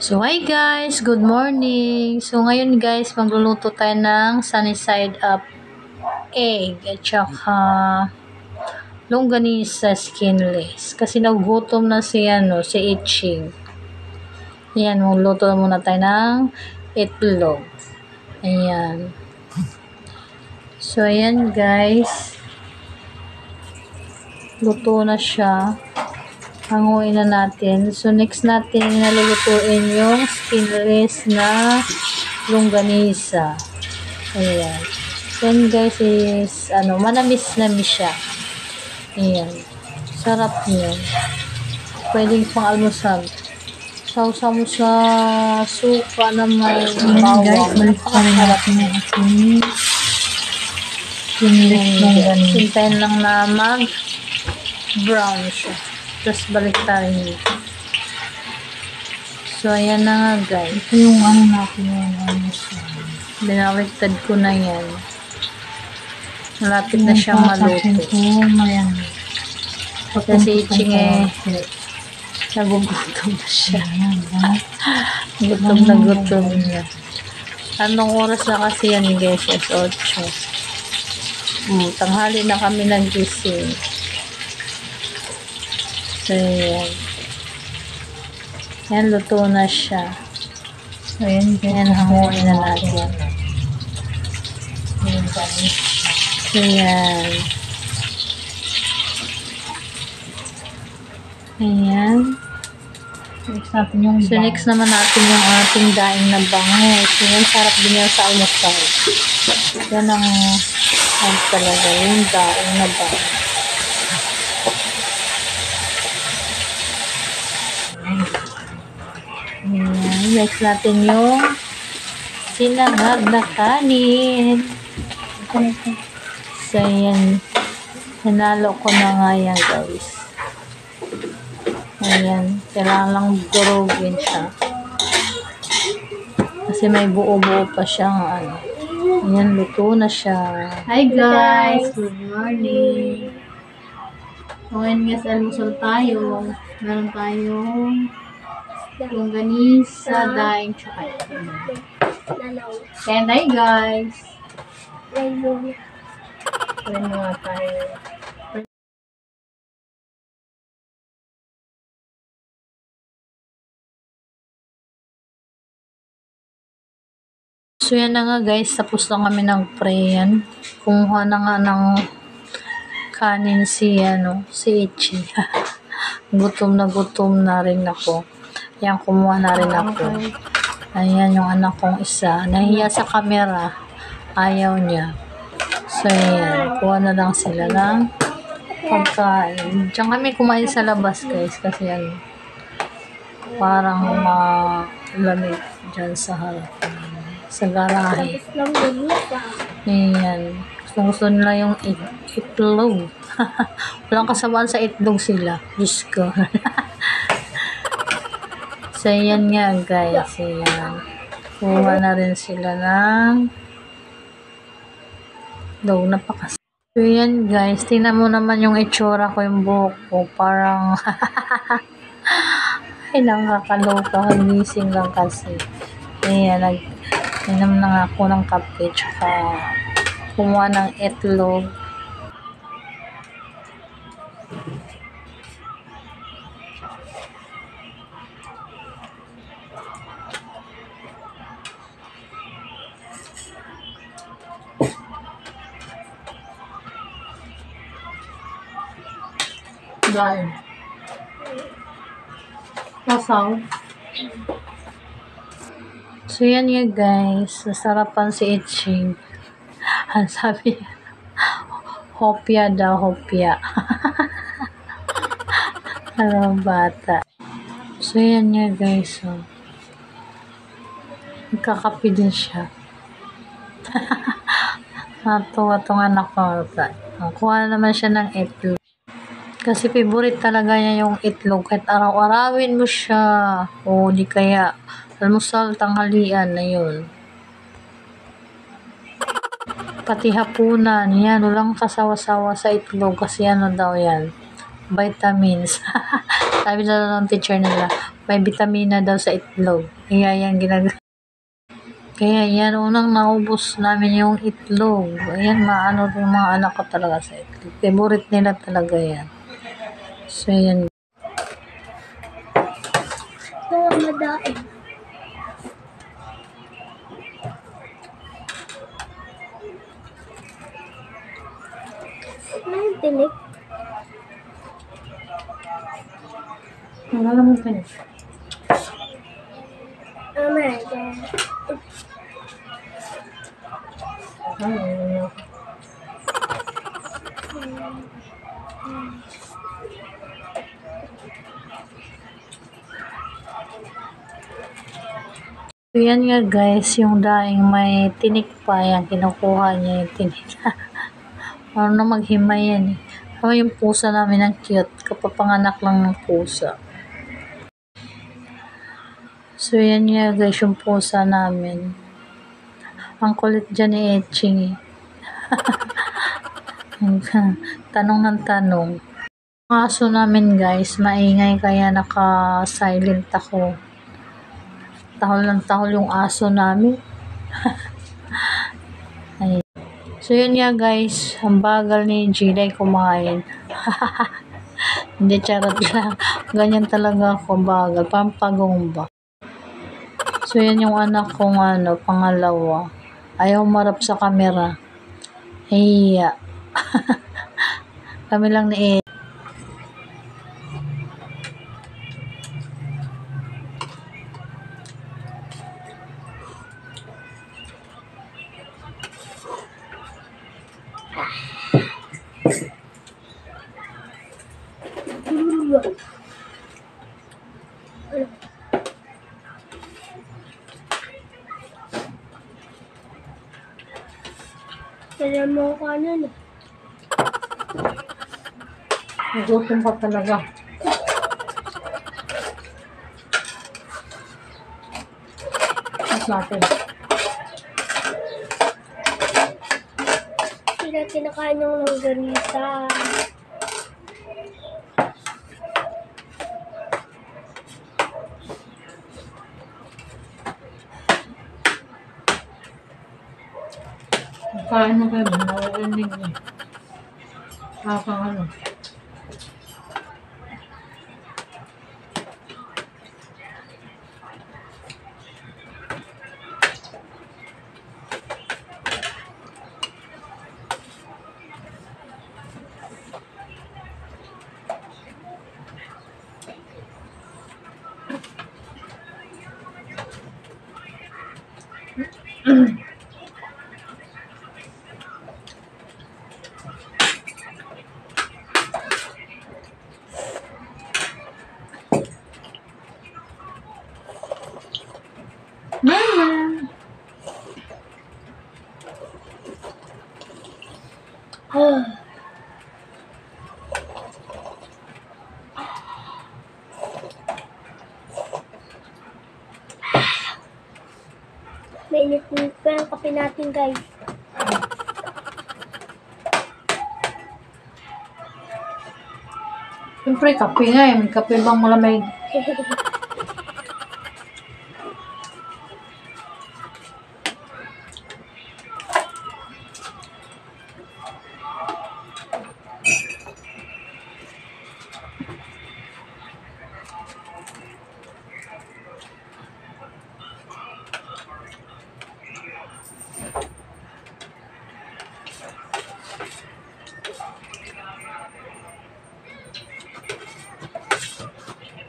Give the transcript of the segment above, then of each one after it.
So, hi guys! Good morning! So, ngayon guys, magluluto tayo ng sunny side up egg at saka longganisa skinless. Kasi nagugutom na si Itching. Ayan, magluluto muna tayo ng itlog. Ayan. So, ayan guys. Luto na siya. Hanguin na natin. So, next natin nalulutuin yung skinless na longganisa. Ayan. Then, guys, is, manamis-namis siya. Ayan. Sarap yun. Pwedeng pang almusal. Sausaw mo sa suka na may bawang. Guys, balik pa rin natin yung ating skinless longganisa. Hintayin lang na mag-brown siya. Tapos balik tayo dito. So, ayan na nga guys. Ito yung natin yung almusal. Binaliktad ko na yan. Malapit na siyang maluto. Kasi Itching nagugutom na siya. Gutom na gutom na. Anong oras na kasi yan guys? 8. Tanghali na kami nagising. So, yan. Yan, luto na siya. So, yan. Yan, hanguin na natin. So, yan. Ayan. Next natin yung So, next naman natin yung ating daing na bangus. So, yan, sarap din yan sa almusal. Yan ang talaga, yung daing na bangus. Ayan. Next natin yung sinangag na kanin. So, ayan. Hinalo ko na nga yan, guys. Ayan. Kailangan lang durugin siya. Kasi may buo-buo pa siyang Ayan, luto na siya. Hi guys! Good morning! Ngayon guys, almusal tayo. Meron tayong longganisa, daing, tsaka itlog. And hi guys! Kain nga tayo. So, yan na nga guys. Tapos lang kami ng prayan. Kumuha na nga ng kanin si Itchy. Gutom na rin ako. Yan, kumuha na rin ako. Ayan yung anak kong isa. Nahiya sa camera. Ayaw niya. So, yan. Kuha na lang sila ng pagkain. Diyan kami kumain sa labas guys. Kasi parang malamig dyan sa harap. Sa garahe. Ayan. Gusto nila yung itlog. Walang kasamaan sa itlog sila. Diyos ko. So, ayan nga guys. Ayan. Kuha na rin sila ng napakas. So, ayan guys. Tingnan mo naman yung itsura ko, yung buhok ko. Parang ay, nakakaloka. Gising lang kasi. Ayan. Inom na nga ako ng kape. Tsaka kumuha ng itlog. Dahil. Kasaw. So, yan nga guys. Nasarapan si Itching. Ang sabi niya, hopya daw, hopya. Bata. So, yan nga guys. Nagkakapi din siya. Natuwa tong anak ko. Kuha naman siya ng itlog. Kasi favorite talaga niya yung itlog. Kahit araw-arawin mo siya. O di kaya almusal, tanghalian na yun. Pati hapunan. Yan, walang kasawa-sawa sa itlog. Kasi daw yan. vitamins. Sabi na ng teacher nila, may vitamina daw sa itlog. Kaya yan Kaya yan, unang naubos namin yung itlog. Ayan, maano yung mga anak ko talaga sa itlog. Favorite nila talaga yan. So, yan. Ito, madain. Ano yung tinik? Wala naman ka niya. Oh my God. So, yan nga guys, yung daing may tinik pa, yan, kinukuha niya yung tinik. Ano na maghimay yan eh. Kaya yung pusa namin ang cute, kapapanganak lang ng pusa. So, yan nga guys, yung pusa namin. Ang kulit dyan ni Etching eh. Tanong ng tanong. Ang aso namin guys, maingay kaya naka-silent ako. Tahol ng tahol yung aso namin. Ay. So yun nga guys, ang bagal ni Jiday kumain. Hindi, charot lang. Ganyan talaga ako bagal, pampagong ba. So yan yung anak kong pangalawa. Ayaw marap sa camera. Hiya. Kami lang ni Kaya mo ko ano. Nagutom ka talaga. Mas natin. Sila kinakain yung langganisa. Kain mo kayo, narinig niya. Kakang Mama! Mainit pa yung kape natin, guys. Siyempre, kape nga eh. May kape bang malamig?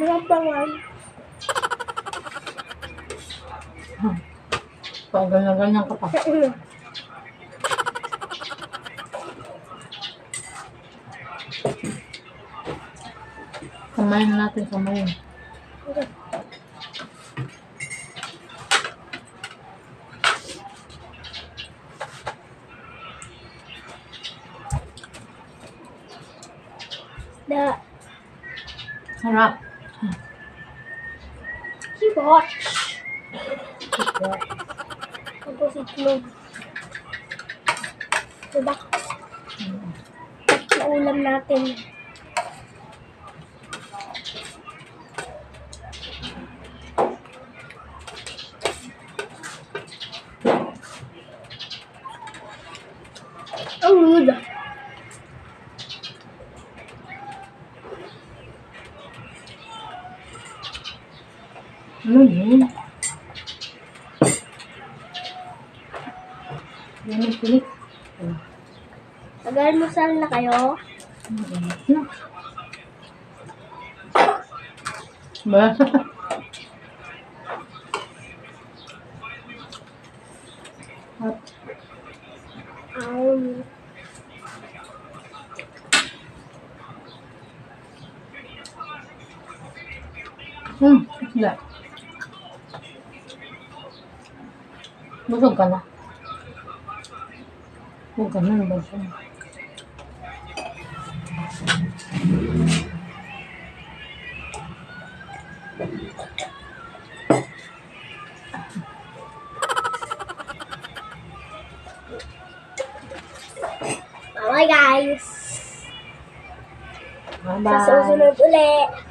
Mga bangan. Pag ganyan ka pa. Kamayin na natin, kamayin. Harap. Sibot. Tapos itlog. Diba? Na ulam natin. Ang rude. Ano yun? Yan ang pilit. Nag-almusal na kayo? Na. Ba? Um, Wala. Busog ka na. Busog ka na, busog. bye guys. Sa Bye-bye. susunod ulit.